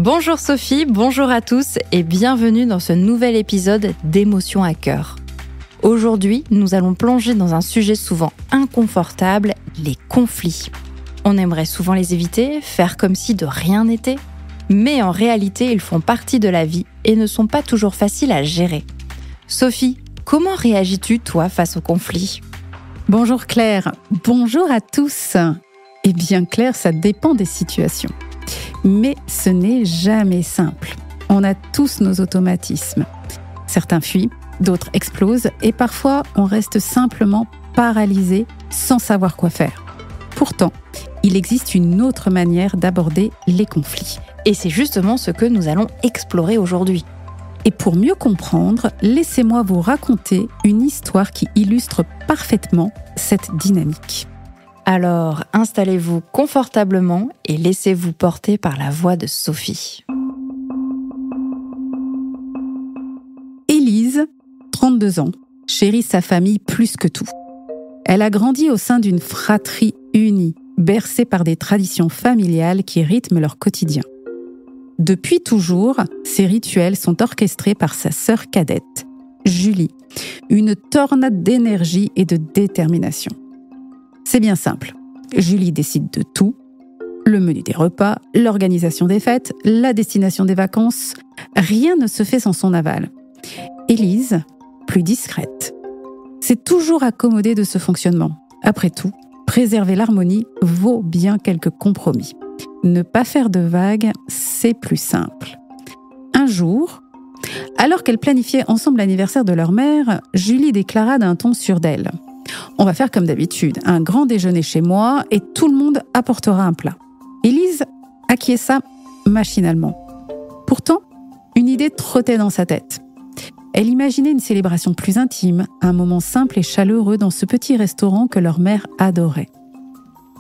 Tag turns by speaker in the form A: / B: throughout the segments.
A: Bonjour Sophie, bonjour à tous et bienvenue dans ce nouvel épisode d'Émotions à cœur. Aujourd'hui, nous allons plonger dans un sujet souvent inconfortable, les conflits. On aimerait souvent les éviter, faire comme si de rien n'était, mais en réalité, ils font partie de la vie et ne sont pas toujours faciles à gérer. Sophie, comment réagis-tu, toi, face aux conflits ?
B: Bonjour Claire, bonjour à tous. Eh bien Claire, ça dépend des situations. Mais ce n'est jamais simple. On a tous nos automatismes. Certains fuient, d'autres explosent et parfois on reste simplement paralysé sans savoir quoi faire. Pourtant, il existe une autre manière d'aborder les conflits.
A: Et c'est justement ce que nous allons explorer aujourd'hui.
B: Et pour mieux comprendre, laissez-moi vous raconter une histoire qui illustre parfaitement cette dynamique.
A: Alors, installez-vous confortablement et laissez-vous porter par la voix de Sophie.
B: Élise, 32 ans, chérit sa famille plus que tout. Elle a grandi au sein d'une fratrie unie, bercée par des traditions familiales qui rythment leur quotidien. Depuis toujours, ces rituels sont orchestrés par sa sœur cadette, Julie, une tornade d'énergie et de détermination. C'est bien simple. Julie décide de tout. Le menu des repas, l'organisation des fêtes, la destination des vacances. Rien ne se fait sans son aval. Élise, plus discrète, s'est toujours accommodée de ce fonctionnement. Après tout, préserver l'harmonie vaut bien quelques compromis. Ne pas faire de vagues, c'est plus simple. Un jour, alors qu'elles planifiaient ensemble l'anniversaire de leur mère, Julie déclara d'un ton sûr d'elle. On va faire comme d'habitude, un grand déjeuner chez moi et tout le monde apportera un plat. Élise acquiesça machinalement. Pourtant, une idée trottait dans sa tête. Elle imaginait une célébration plus intime, un moment simple et chaleureux dans ce petit restaurant que leur mère adorait.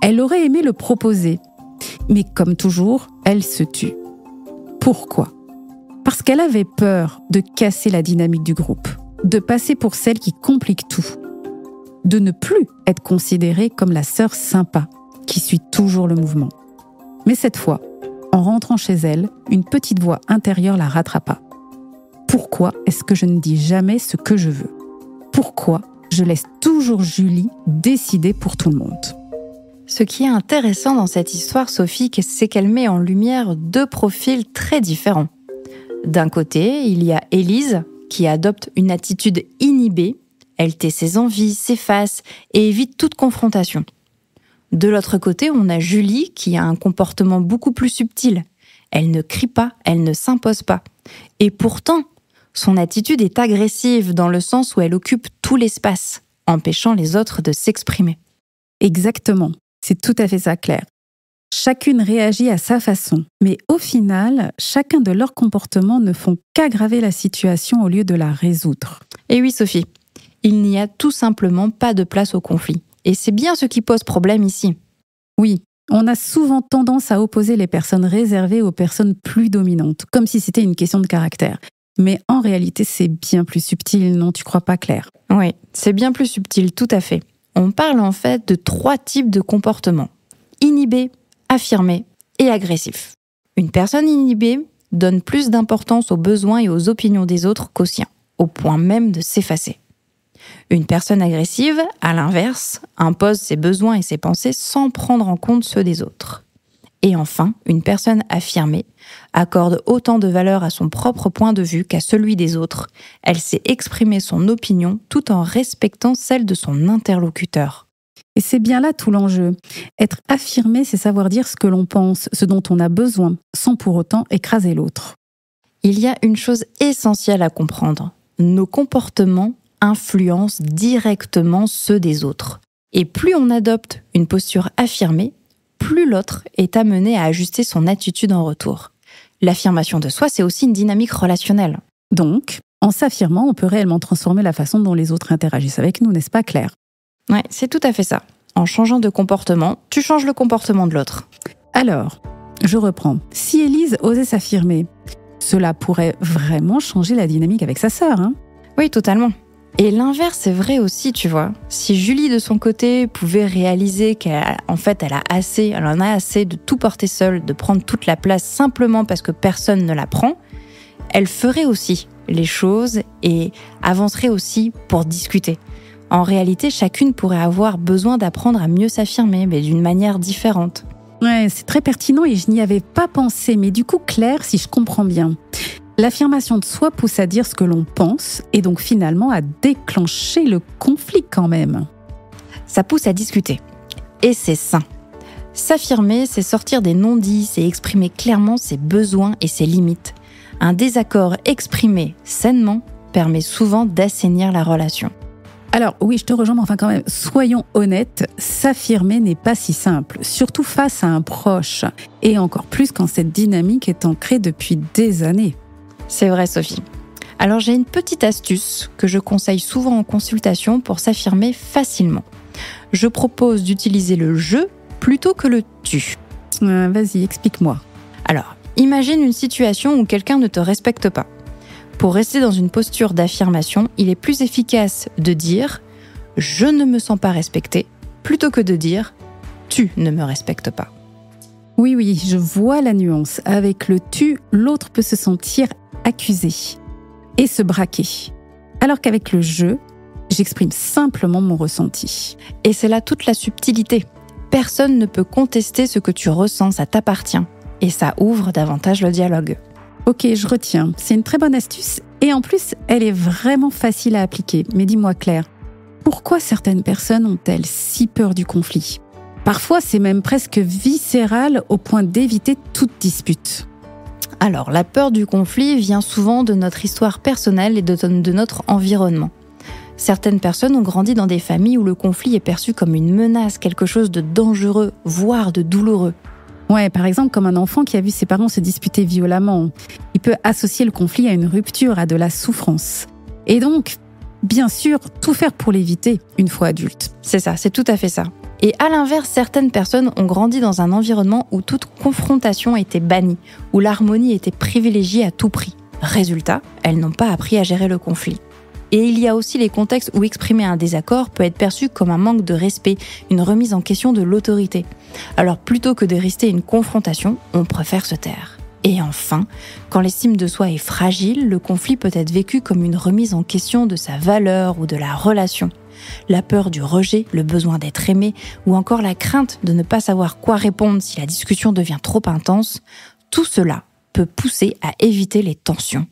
B: Elle aurait aimé le proposer, mais comme toujours, elle se tut. Pourquoi ? Parce qu'elle avait peur de casser la dynamique du groupe, de passer pour celle qui complique tout, de ne plus être considérée comme la sœur sympa qui suit toujours le mouvement. Mais cette fois, en rentrant chez elle, une petite voix intérieure la rattrapa. Pourquoi est-ce que je ne dis jamais ce que je veux ? Pourquoi je laisse toujours Julie décider pour tout le monde ?
A: Ce qui est intéressant dans cette histoire, Sophie, c'est qu'elle met en lumière deux profils très différents. D'un côté, il y a Élise, qui adopte une attitude inhibée. Elle tait ses envies, s'efface et évite toute confrontation. De l'autre côté, on a Julie qui a un comportement beaucoup plus subtil. Elle ne crie pas, elle ne s'impose pas. Et pourtant, son attitude est agressive dans le sens où elle occupe tout l'espace, empêchant les autres de s'exprimer.
B: Exactement, c'est tout à fait ça, Claire. Chacune réagit à sa façon, mais au final, chacun de leurs comportements ne font qu'aggraver la situation au lieu de la résoudre.
A: Et oui, Sophie, il n'y a tout simplement pas de place au conflit. Et c'est bien ce qui pose problème ici.
B: Oui, on a souvent tendance à opposer les personnes réservées aux personnes plus dominantes, comme si c'était une question de caractère. Mais en réalité, c'est bien plus subtil, non, tu crois pas, Claire ?
A: Oui, c'est bien plus subtil, tout à fait. On parle en fait de 3 types de comportements. Inhibé, affirmé et agressif. Une personne inhibée donne plus d'importance aux besoins et aux opinions des autres qu'aux siens, au point même de s'effacer. Une personne agressive, à l'inverse, impose ses besoins et ses pensées sans prendre en compte ceux des autres. Et enfin, une personne affirmée accorde autant de valeur à son propre point de vue qu'à celui des autres. Elle sait exprimer son opinion tout en respectant celle de son interlocuteur.
B: Et c'est bien là tout l'enjeu. Être affirmé, c'est savoir dire ce que l'on pense, ce dont on a besoin, sans pour autant écraser l'autre.
A: Il y a une chose essentielle à comprendre. Nos comportements influencent directement ceux des autres. Et plus on adopte une posture affirmée, plus l'autre est amené à ajuster son attitude en retour. L'affirmation de soi, c'est aussi une dynamique relationnelle.
B: Donc, en s'affirmant, on peut réellement transformer la façon dont les autres interagissent avec nous, n'est-ce pas, Claire ?
A: Ouais, c'est tout à fait ça. En changeant de comportement, tu changes le comportement de l'autre.
B: Alors, je reprends. Si Élise osait s'affirmer, cela pourrait vraiment changer la dynamique avec sa sœur, hein ?
A: Oui, totalement. Et l'inverse est vrai aussi, tu vois. Si Julie, de son côté, pouvait réaliser elle en a assez de tout porter seule, de prendre toute la place simplement parce que personne ne la prend, elle ferait aussi les choses et avancerait aussi pour discuter. En réalité, chacune pourrait avoir besoin d'apprendre à mieux s'affirmer, mais d'une manière différente.
B: Ouais, c'est très pertinent et je n'y avais pas pensé. Mais du coup, Claire, si je comprends bien, l'affirmation de soi pousse à dire ce que l'on pense et donc finalement à déclencher le conflit quand même.
A: Ça pousse à discuter. Et c'est sain. S'affirmer, c'est sortir des non-dits, c'est exprimer clairement ses besoins et ses limites. Un désaccord exprimé sainement permet souvent d'assainir la relation.
B: Alors oui, je te rejoins, mais enfin quand même, soyons honnêtes, s'affirmer n'est pas si simple, surtout face à un proche, et encore plus quand cette dynamique est ancrée depuis des années.
A: C'est vrai, Sophie. Alors j'ai une petite astuce que je conseille souvent en consultation pour s'affirmer facilement. Je propose d'utiliser le « je » plutôt que le « tu ».
B: Vas-y, explique-moi.
A: Alors, imagine une situation où quelqu'un ne te respecte pas. Pour rester dans une posture d'affirmation, il est plus efficace de dire « je ne me sens pas respecté » plutôt que de dire « tu ne me respectes pas ».
B: Oui, je vois la nuance. Avec le « tu », l'autre peut se sentir accusé et se braquer. Alors qu'avec le « je », j'exprime simplement mon ressenti.
A: Et c'est là toute la subtilité. Personne ne peut contester ce que tu ressens, ça t'appartient. Et ça ouvre davantage le dialogue.
B: Ok, je retiens. C'est une très bonne astuce et en plus, elle est vraiment facile à appliquer. Mais dis-moi Claire, pourquoi certaines personnes ont-elles si peur du conflit ? Parfois, c'est même presque viscéral au point d'éviter toute dispute.
A: Alors, la peur du conflit vient souvent de notre histoire personnelle et de notre environnement. Certaines personnes ont grandi dans des familles où le conflit est perçu comme une menace, quelque chose de dangereux, voire de douloureux.
B: Ouais, par exemple, comme un enfant qui a vu ses parents se disputer violemment. Il peut associer le conflit à une rupture, à de la souffrance. Et donc, bien sûr, tout faire pour l'éviter une fois adulte.
A: C'est ça, c'est tout à fait ça. Et à l'inverse, certaines personnes ont grandi dans un environnement où toute confrontation était bannie, où l'harmonie était privilégiée à tout prix. Résultat, elles n'ont pas appris à gérer le conflit. Et il y a aussi les contextes où exprimer un désaccord peut être perçu comme un manque de respect, une remise en question de l'autorité. Alors plutôt que de rester une confrontation, on préfère se taire. Et enfin, quand l'estime de soi est fragile, le conflit peut être vécu comme une remise en question de sa valeur ou de la relation. La peur du rejet, le besoin d'être aimé, ou encore la crainte de ne pas savoir quoi répondre si la discussion devient trop intense, tout cela peut pousser à éviter les tensions.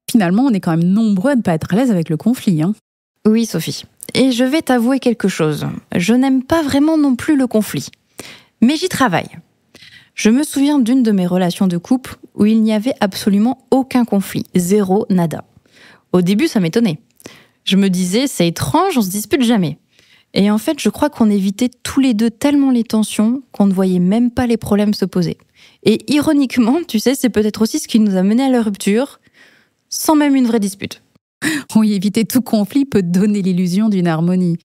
B: Finalement, on est quand même nombreux à ne pas être à l'aise avec le conflit.
A: Oui, Sophie. Et je vais t'avouer quelque chose. Je n'aime pas vraiment non plus le conflit. Mais j'y travaille. Je me souviens d'une de mes relations de couple où il n'y avait absolument aucun conflit. Zéro, nada. Au début, ça m'étonnait. Je me disais, c'est étrange, on se dispute jamais. Et en fait, je crois qu'on évitait tous les deux tellement les tensions qu'on ne voyait même pas les problèmes se poser. Et ironiquement, tu sais, c'est peut-être aussi ce qui nous a mené à la rupture, sans même une vraie dispute.
B: Oui, éviter tout conflit peut donner l'illusion d'une harmonie.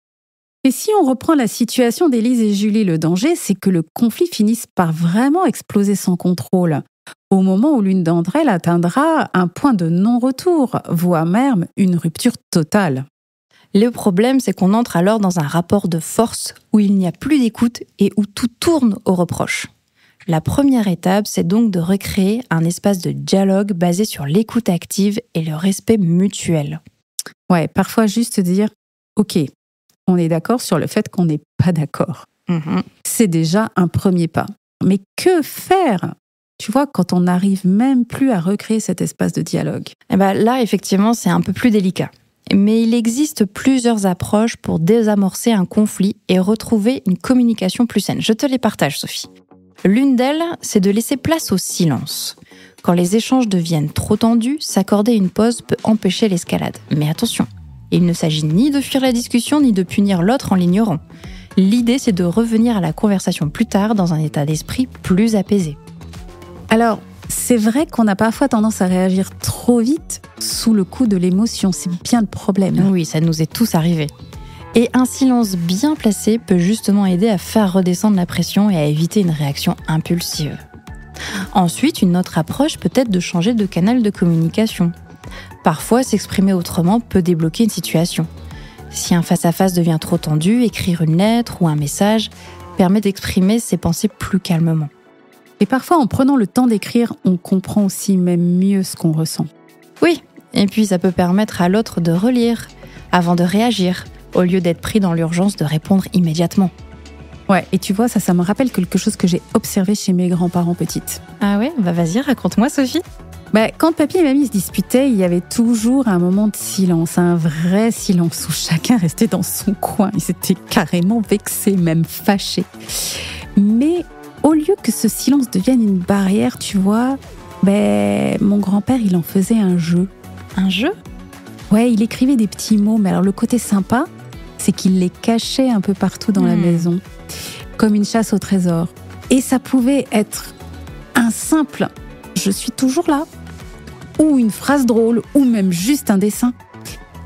B: Et si on reprend la situation d'Élise et Julie, le danger, c'est que le conflit finisse par vraiment exploser sans contrôle, au moment où l'une d'entre elles atteindra un point de non-retour, voire même une rupture totale.
A: Le problème, c'est qu'on entre alors dans un rapport de force où il n'y a plus d'écoute et où tout tourne au reproche. La première étape, c'est donc de recréer un espace de dialogue basé sur l'écoute active et le respect mutuel.
B: Ouais, parfois juste dire « Ok, on est d'accord sur le fait qu'on n'est pas d'accord. » C'est déjà un premier pas. Mais que faire ? Tu vois, quand on n'arrive même plus à recréer cet espace de dialogue.
A: Là, effectivement, c'est un peu plus délicat. Mais il existe plusieurs approches pour désamorcer un conflit et retrouver une communication plus saine. Je te les partage, Sophie. L'une d'elles, c'est de laisser place au silence. Quand les échanges deviennent trop tendus, s'accorder une pause peut empêcher l'escalade. Mais attention, il ne s'agit ni de fuir la discussion, ni de punir l'autre en l'ignorant. L'idée, c'est de revenir à la conversation plus tard dans un état d'esprit plus apaisé.
B: Alors, c'est vrai qu'on a parfois tendance à réagir trop vite sous le coup de l'émotion. C'est bien le problème.
A: Oui, ça nous est tous arrivé. Et un silence bien placé peut justement aider à faire redescendre la pression et à éviter une réaction impulsive. Ensuite, une autre approche peut être de changer de canal de communication. Parfois, s'exprimer autrement peut débloquer une situation. Si un face-à-face devient trop tendu, écrire une lettre ou un message permet d'exprimer ses pensées plus calmement.
B: Et parfois, en prenant le temps d'écrire, on comprend aussi même mieux ce qu'on ressent.
A: Oui, et puis ça peut permettre à l'autre de relire avant de réagir, au lieu d'être pris dans l'urgence de répondre immédiatement.
B: Ouais, et tu vois, ça me rappelle quelque chose que j'ai observé chez mes grands-parents petites.
A: Ah ouais, vas-y, raconte-moi Sophie.
B: Quand papy et mamie se disputaient, il y avait toujours un moment de silence, un vrai silence où chacun restait dans son coin. Ils étaient carrément vexés, même fâchés. Mais au lieu que ce silence devienne une barrière, tu vois, mon grand-père, il en faisait un jeu.
A: Un jeu ?
B: Ouais, il écrivait des petits mots, mais alors le côté sympa, c'est qu'il les cachait un peu partout dans la maison, comme une chasse au trésor. Et ça pouvait être un simple « je suis toujours là », ou une phrase drôle, ou même juste un dessin.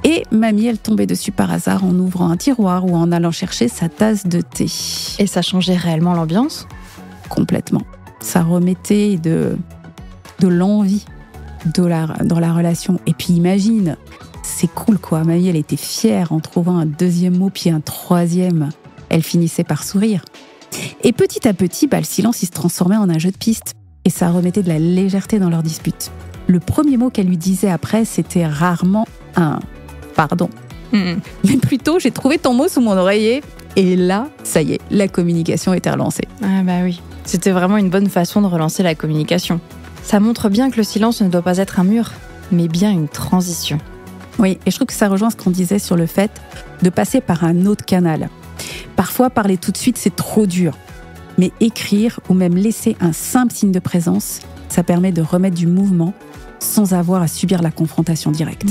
B: Et mamie, elle tombait dessus par hasard en ouvrant un tiroir ou en allant chercher sa tasse de thé.
A: Et ça changeait réellement l'ambiance ?
B: Complètement. Ça remettait de l'envie dans la relation. Et puis imagine, c'est cool quoi. Mamie, elle était fière en trouvant un deuxième mot, puis un troisième. Elle finissait par sourire. Et petit à petit, le silence, il se transformait en un jeu de piste. Et ça remettait de la légèreté dans leur dispute. Le premier mot qu'elle lui disait après, c'était rarement un « pardon ». Mais plutôt, j'ai trouvé ton mot sous mon oreiller. Et là, ça y est, la communication était relancée.
A: Ah oui, c'était vraiment une bonne façon de relancer la communication. Ça montre bien que le silence ne doit pas être un mur, mais bien une transition.
B: Oui, et je trouve que ça rejoint ce qu'on disait sur le fait de passer par un autre canal. Parfois, parler tout de suite, c'est trop dur. Mais écrire ou même laisser un simple signe de présence, ça permet de remettre du mouvement sans avoir à subir la confrontation directe.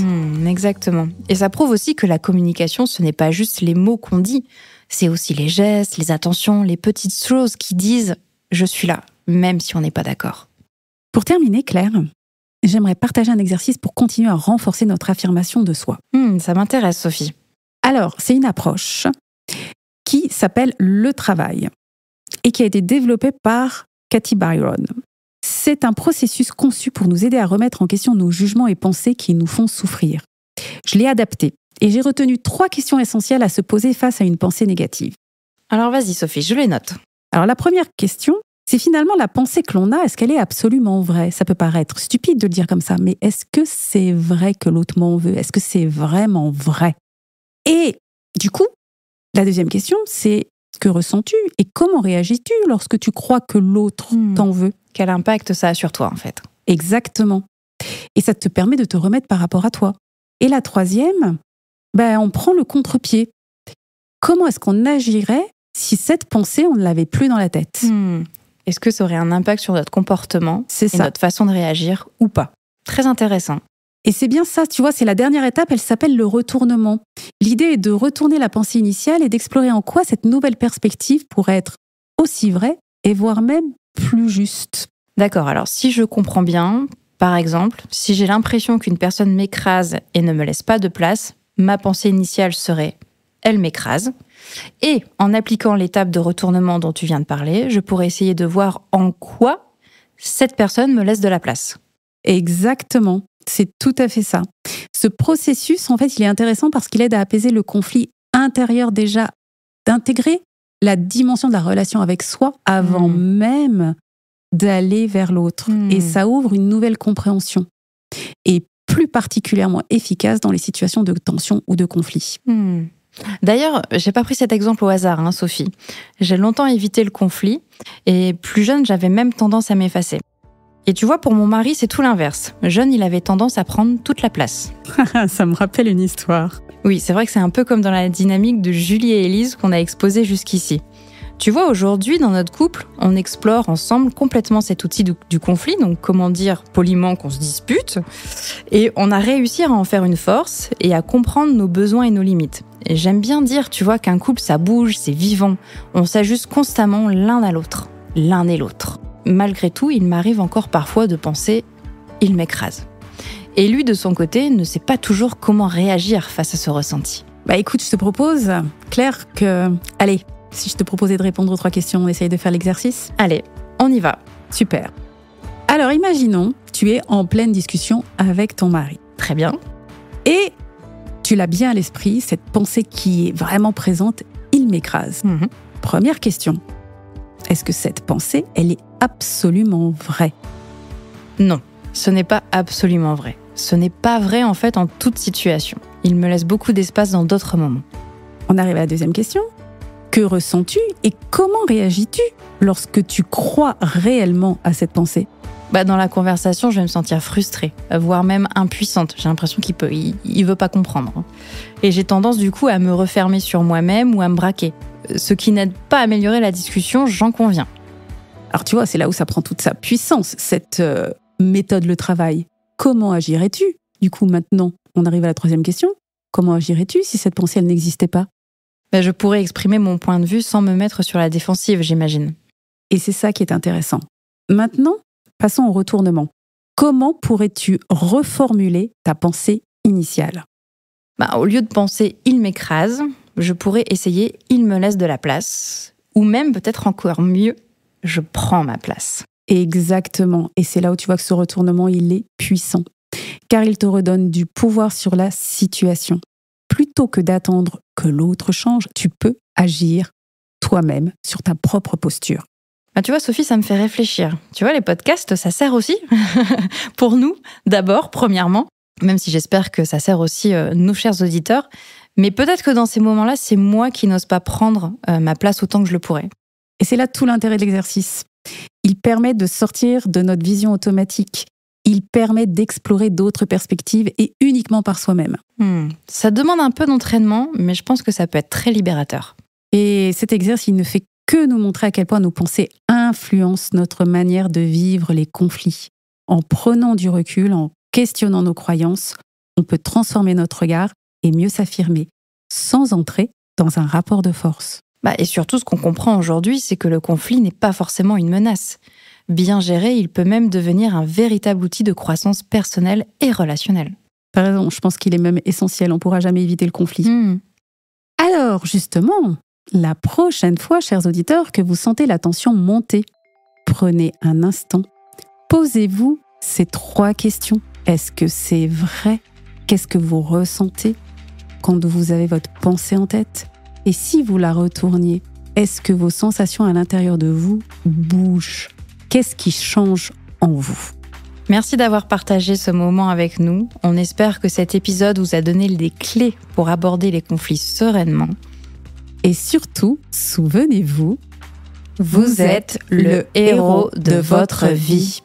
A: Exactement. Et ça prouve aussi que la communication, ce n'est pas juste les mots qu'on dit, c'est aussi les gestes, les attentions, les petites choses qui disent « je suis là », même si on n'est pas d'accord.
B: Pour terminer, Claire, j'aimerais partager un exercice pour continuer à renforcer notre affirmation de soi.
A: Ça m'intéresse, Sophie.
B: Alors, c'est une approche qui s'appelle le travail et qui a été développée par Cathy Byron. C'est un processus conçu pour nous aider à remettre en question nos jugements et pensées qui nous font souffrir. Je l'ai adapté et j'ai retenu 3 questions essentielles à se poser face à une pensée négative.
A: Alors vas-y Sophie, je les note.
B: Alors la première question, c'est finalement la pensée que l'on a, est-ce qu'elle est absolument vraie ? Ça peut paraître stupide de le dire comme ça, mais est-ce que c'est vrai que l'autre m'en veut ? Est-ce que c'est vraiment vrai ? Et du coup, la deuxième question, c'est que ressens-tu et comment réagis-tu lorsque tu crois que l'autre t'en veut ?
A: Quel impact ça a sur toi, en fait ?
B: Exactement. Et ça te permet de te remettre par rapport à toi. Et la troisième, on prend le contre-pied. Comment est-ce qu'on agirait si cette pensée, on ne l'avait plus dans la tête ?
A: Est-ce que ça aurait un impact sur notre comportement
B: et
A: notre façon de réagir ou pas ? Très intéressant.
B: Et c'est bien ça, tu vois, c'est la dernière étape, elle s'appelle le retournement. L'idée est de retourner la pensée initiale et d'explorer en quoi cette nouvelle perspective pourrait être aussi vraie et voire même plus juste.
A: D'accord, alors si je comprends bien, par exemple, si j'ai l'impression qu'une personne m'écrase et ne me laisse pas de place, ma pensée initiale serait « elle m'écrase ». Et en appliquant l'étape de retournement dont tu viens de parler, je pourrais essayer de voir en quoi cette personne me laisse de la place.
B: Exactement, c'est tout à fait ça. Ce processus, en fait, il est intéressant parce qu'il aide à apaiser le conflit intérieur déjà, d'intégrer la dimension de la relation avec soi avant même d'aller vers l'autre. Et ça ouvre une nouvelle compréhension. Et plus particulièrement efficace dans les situations de tension ou de conflit.
A: D'ailleurs, j'ai pas pris cet exemple au hasard, Sophie. J'ai longtemps évité le conflit et plus jeune, j'avais même tendance à m'effacer. Et tu vois, pour mon mari, c'est tout l'inverse. Jeune, il avait tendance à prendre toute la place.
B: Ça me rappelle une histoire.
A: Oui, c'est vrai que c'est un peu comme dans la dynamique de Julie et Élise qu'on a exposée jusqu'ici. Tu vois, aujourd'hui, dans notre couple, on explore ensemble complètement cet outil du conflit, donc comment dire poliment qu'on se dispute, et on a réussi à en faire une force et à comprendre nos besoins et nos limites. Et j'aime bien dire, tu vois, qu'un couple, ça bouge, c'est vivant. On s'ajuste constamment l'un à l'autre, l'un et l'autre. Malgré tout, il m'arrive encore parfois de penser « il m'écrase ». Et lui, de son côté, ne sait pas toujours comment réagir face à ce ressenti.
B: Écoute, je te propose, Claire, que... Allez, si je te proposais de répondre aux 3 questions, on essaye de faire l'exercice ?
A: Allez, on y va.
B: Super. Alors, imaginons, tu es en pleine discussion avec ton mari.
A: Très bien.
B: Et Tu l'as bien à l'esprit, cette pensée qui est vraiment présente, il m'écrase. Première question. Est-ce que cette pensée, elle est absolument vraie ?
A: Non, ce n'est pas absolument vrai. Ce n'est pas vrai en fait en toute situation. Il me laisse beaucoup d'espace dans d'autres moments.
B: On arrive à la deuxième question. Que ressens-tu et comment réagis-tu lorsque tu crois réellement à cette pensée ?
A: Dans la conversation, je vais me sentir frustrée, voire même impuissante. J'ai l'impression il veut pas comprendre. Et j'ai tendance du coup à me refermer sur moi-même ou à me braquer. Ce qui n'aide pas à améliorer la discussion, j'en conviens.
B: Alors tu vois, c'est là où ça prend toute sa puissance, cette méthode, le travail. Comment agirais-tu ? Du coup, maintenant, on arrive à la troisième question. Comment agirais-tu si cette pensée, elle n'existait pas ?
A: Je pourrais exprimer mon point de vue sans me mettre sur la défensive, j'imagine.
B: Et c'est ça qui est intéressant. Maintenant, passons au retournement. Comment pourrais-tu reformuler ta pensée initiale ?
A: Au lieu de penser « il m'écrase », je pourrais essayer « il me laisse de la place ». Ou même, peut-être encore mieux, « je prends ma place ».
B: Exactement. Et c'est là où tu vois que ce retournement, il est puissant. Car il te redonne du pouvoir sur la situation. Plutôt que d'attendre que l'autre change, tu peux agir toi-même sur ta propre posture.
A: Tu vois, Sophie, ça me fait réfléchir. Tu vois, les podcasts, ça sert aussi pour nous, d'abord, premièrement, même si j'espère que ça sert aussi nos chers auditeurs. Mais peut-être que dans ces moments-là, c'est moi qui n'ose pas prendre ma place autant que je le pourrais.
B: Et c'est là tout l'intérêt de l'exercice. Il permet de sortir de notre vision automatique. Il permet d'explorer d'autres perspectives et uniquement par soi-même.
A: Ça demande un peu d'entraînement, mais je pense que ça peut être très libérateur.
B: Et cet exercice, il ne fait que nous montrer à quel point nos pensées influencent notre manière de vivre les conflits. En prenant du recul, en questionnant nos croyances, on peut transformer notre regard et mieux s'affirmer, sans entrer dans un rapport de force.
A: Et surtout, ce qu'on comprend aujourd'hui, c'est que le conflit n'est pas forcément une menace. Bien géré, il peut même devenir un véritable outil de croissance personnelle et relationnelle.
B: T'as raison, je pense qu'il est même essentiel, on ne pourra jamais éviter le conflit. Alors, justement, la prochaine fois, chers auditeurs, que vous sentez la tension monter, prenez un instant, posez-vous ces 3 questions. Est-ce que c'est vrai ? Qu'est-ce que vous ressentez quand vous avez votre pensée en tête ? Et si vous la retourniez, est-ce que vos sensations à l'intérieur de vous bougent ? Qu'est-ce qui change en vous ?
A: Merci d'avoir partagé ce moment avec nous. On espère que cet épisode vous a donné des clés pour aborder les conflits sereinement.
B: Et surtout, souvenez-vous,
A: vous êtes le héros de votre vie.